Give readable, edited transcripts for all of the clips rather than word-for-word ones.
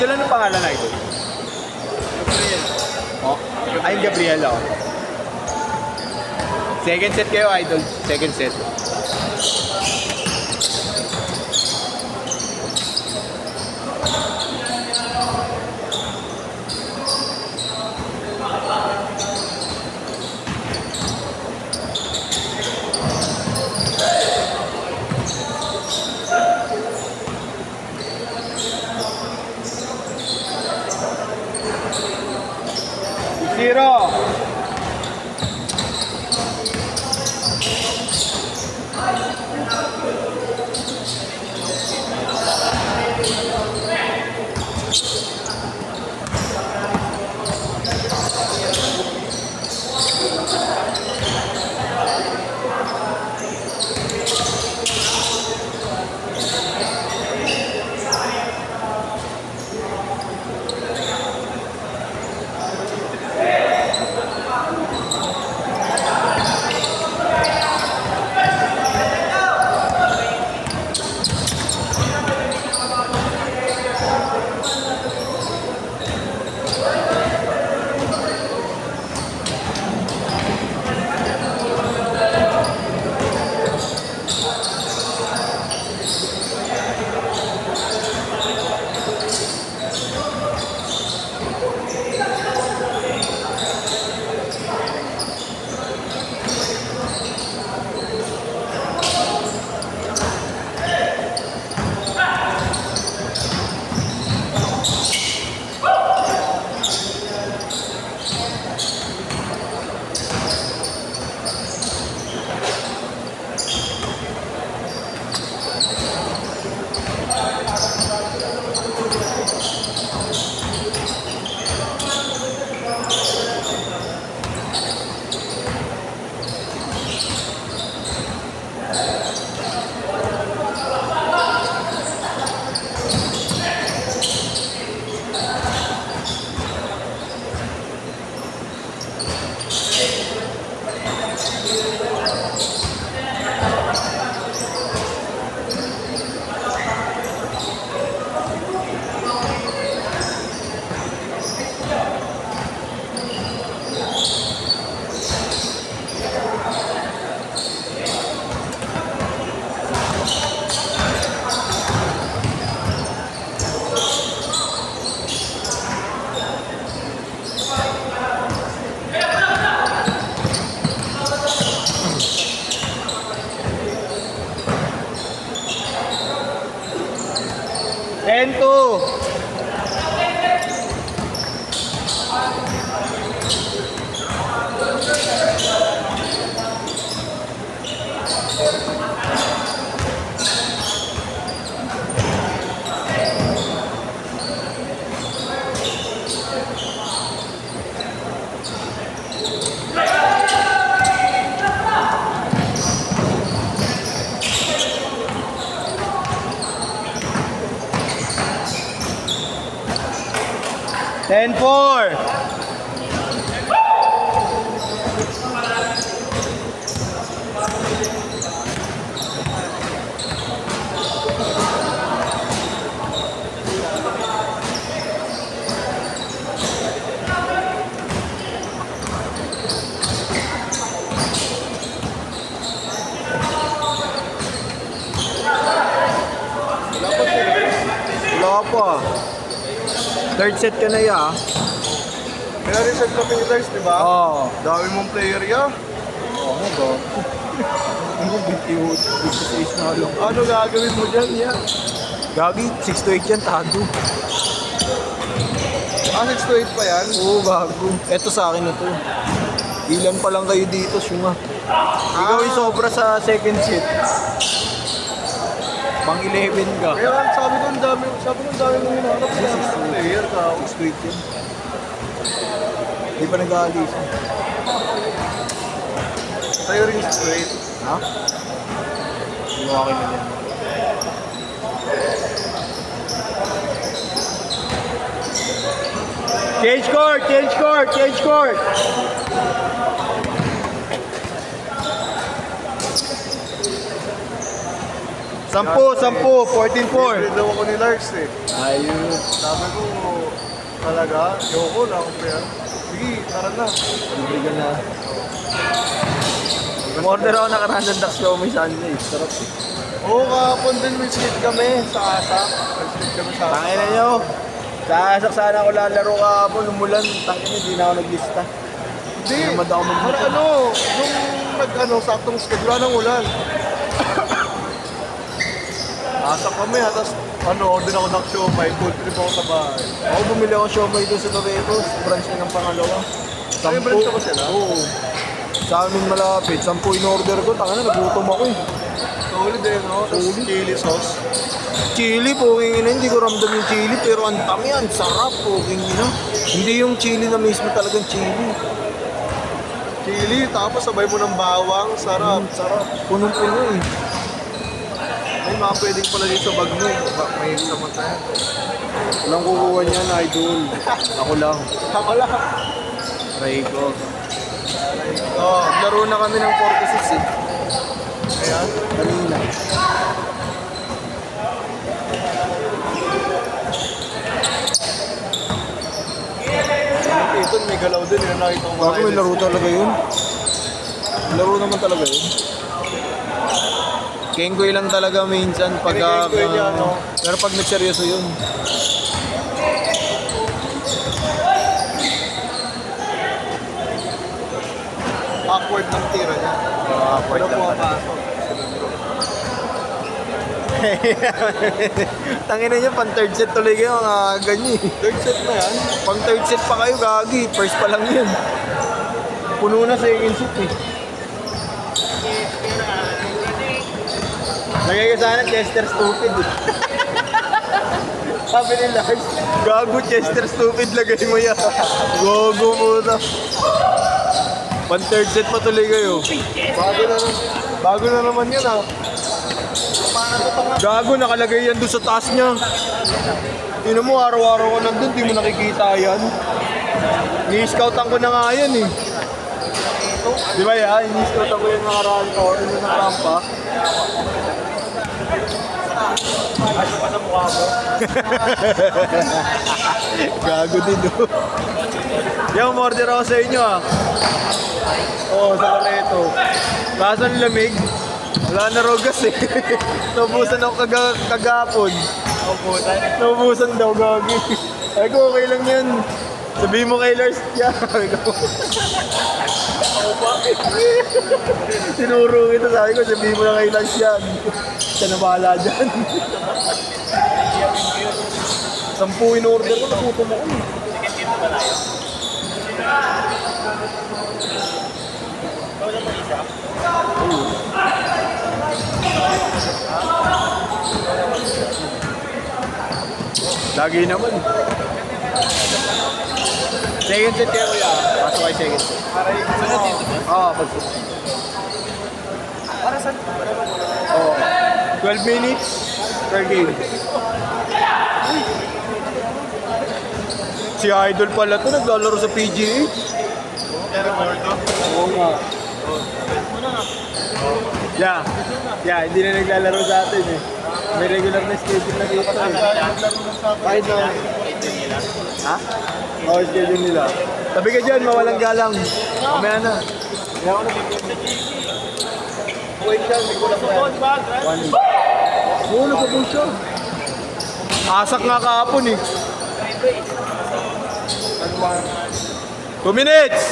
Idol, ano pangalan na idol? Gabriel. Oh, ay, Gabriel, oh. Second set kayo, idol. Second set. Zero. And two. And four. Wala pa. Third set ka na ya. Kaya reset ka Pilipinas, di ba? Oo. Dami mong player ya. Oo nga ba? Ano, 26 na lang. Ano gagawin mo dyan ya? Gagi, 6 to 8 yan, tado. Ah, 6 to 8 pa yan? Oo, bago. Eto sa akin na to. Ilan pa lang kayo dito, Shunga. Ikaw yung sobra sa second set. Pang 11 ka. Kaya sabi ko ang dami mong hinahanap. Dami mong player ka. 6 to 8 yan. Hindi pa nag-aalis. Sa'yo rin straight. Ha? Yung akin na yan. Change court! Change court! Change court! 14-4. daw ako ni Lars eh. Ayun. Sabi ko, talaga, yoko lang. Kaya, sige, tara na. Libre ka na. Order ako nakaraan ng Dax Show, may Sunday. Sarap eh. Oo, kahapon din may split kami sa ASA. May split kami sa ASA. Tangin na nyo. Sa asak sana ako lalaro kahapon. Umulan. Tangin na, di na ako naglista. Hindi, Namad ako mag- nung saktong schedule ng ulan. ASA kami ha, tapos order ako ng show, may food trip ako sa bahay. Ako bumili ako siomay doon sa Loreto. Branch na ng pangalawa. Ay, branch ako sila? Oo. Sa amin malapit. 10 in-order ko. Tanga na, nagutom ako eh. Solid eh, no? Tapos chili sauce. Chili, poking ina. Hindi ko ramdam yung chili. Pero ang tami yan. Sarap, poking ina. Hindi yung chili na mismo talagang chili. Chili, tapos sabay mo ng bawang, sarap. Sarap. Punong-puno eh. May mga pwedeng pala dito sa bag mo eh. May sama tayo. Walang kukuha niyan, idol. Ako lang. Ako lang. Try ko. Laro na kami ng 46 eh. Ayan. Kanina. Ito, may galaw din. Yung nakita ko Bago may laro talaga yun. Laro naman talaga yun. Kengoy lang talaga minsan pag... Kengoy niya, no? Pero pag nagseryoso yun. awkward ng tira niya. Awkward Pero lang pumapasok. Tangina niya, pang third set tuloy kayo, mga ganyan eh. Third set na yan. Pang third set pa kayo, gagi. First pa lang yun. Puno na second set eh. Lagay ka sana, Chester stupid eh. Sabi ni Lars, gago Chester stupid, lagay mo yan. Gago muna. Pang third set pa tuloy kayo. Bago na naman yan ah. Gago, nakalagay yan doon sa taas niya. Tingnan mo, araw-araw ko nandun, di mo nakikita yan. Ni-scoutan ko na nga yan eh. Di ba yan? Ni-scoutan ko yung nakaraan ko. Ano sa kampa? Ano pa sa mukha mo? Gago din oh. Yung order ako sa inyo ah. Oo, sa Loreto. Kaso ang lamig. Wala na rogas eh. Naubusan ako kagapon. Naubusan daw, gagi. Ay ko, okay lang yan. Sabihin mo kay Lars, yeah. Tinuro kita, sabi ko, sabihin mo na kay Lars yan. Siya na bahala dyan. 10 in order ko, nagutom ako eh. Lagi naman. Second set kayo kuya. Pasok kayo second set. Oo, pag-set. Para saan? Oo. 12 minutes per game. Si Idol pala to, naglalaro sa PGA. Oo nga. Yeah, hindi na naglalaro sa atin eh. May regular na schedule na dito eh. Kahit na. Ha? Oo, schedule nila. Tabi ka dyan, mawalang galang. Mamaya na. Kaya ako na. Wait lang, may kulang pa yan. Oo, nagpapong siya. Asak nga kahapon eh. 2 minutes!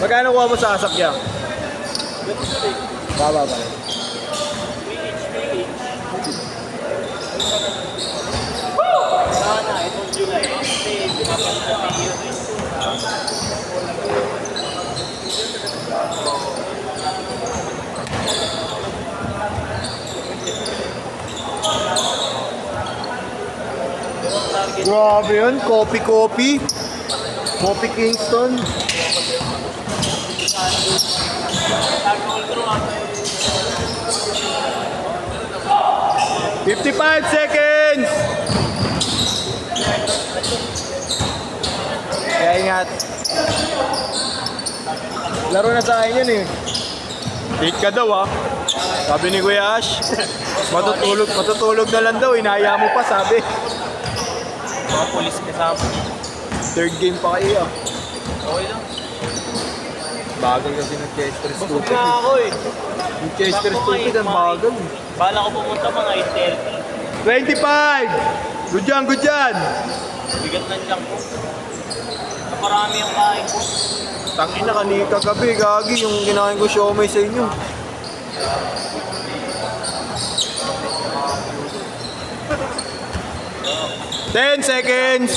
Magkano kuha mo sa asak yan? Baba ba? Grabe yun, Coffee. Coffee Kingston. 55 seconds! Kaya ingat. Laro na sa akin yun eh. Late ka daw ah. Sabi ni Kuya Ash. Matutulog na lang daw. Inaya mo pa sabi. Mga polis kasama. Third game pa kayo ah. Okay lang. Bagal kasi ng Chester Busog Stupid. na ako eh. Yung Chester Stupid ang bagal. Bala ko pumunta mga 8:30. 25! Good yan, good yan! Bigat ng tiyak ko. Naparami yung kain ko. Tangina kanina kagabi, gagi yung kinain ko siomay sa inyo. Ten seconds!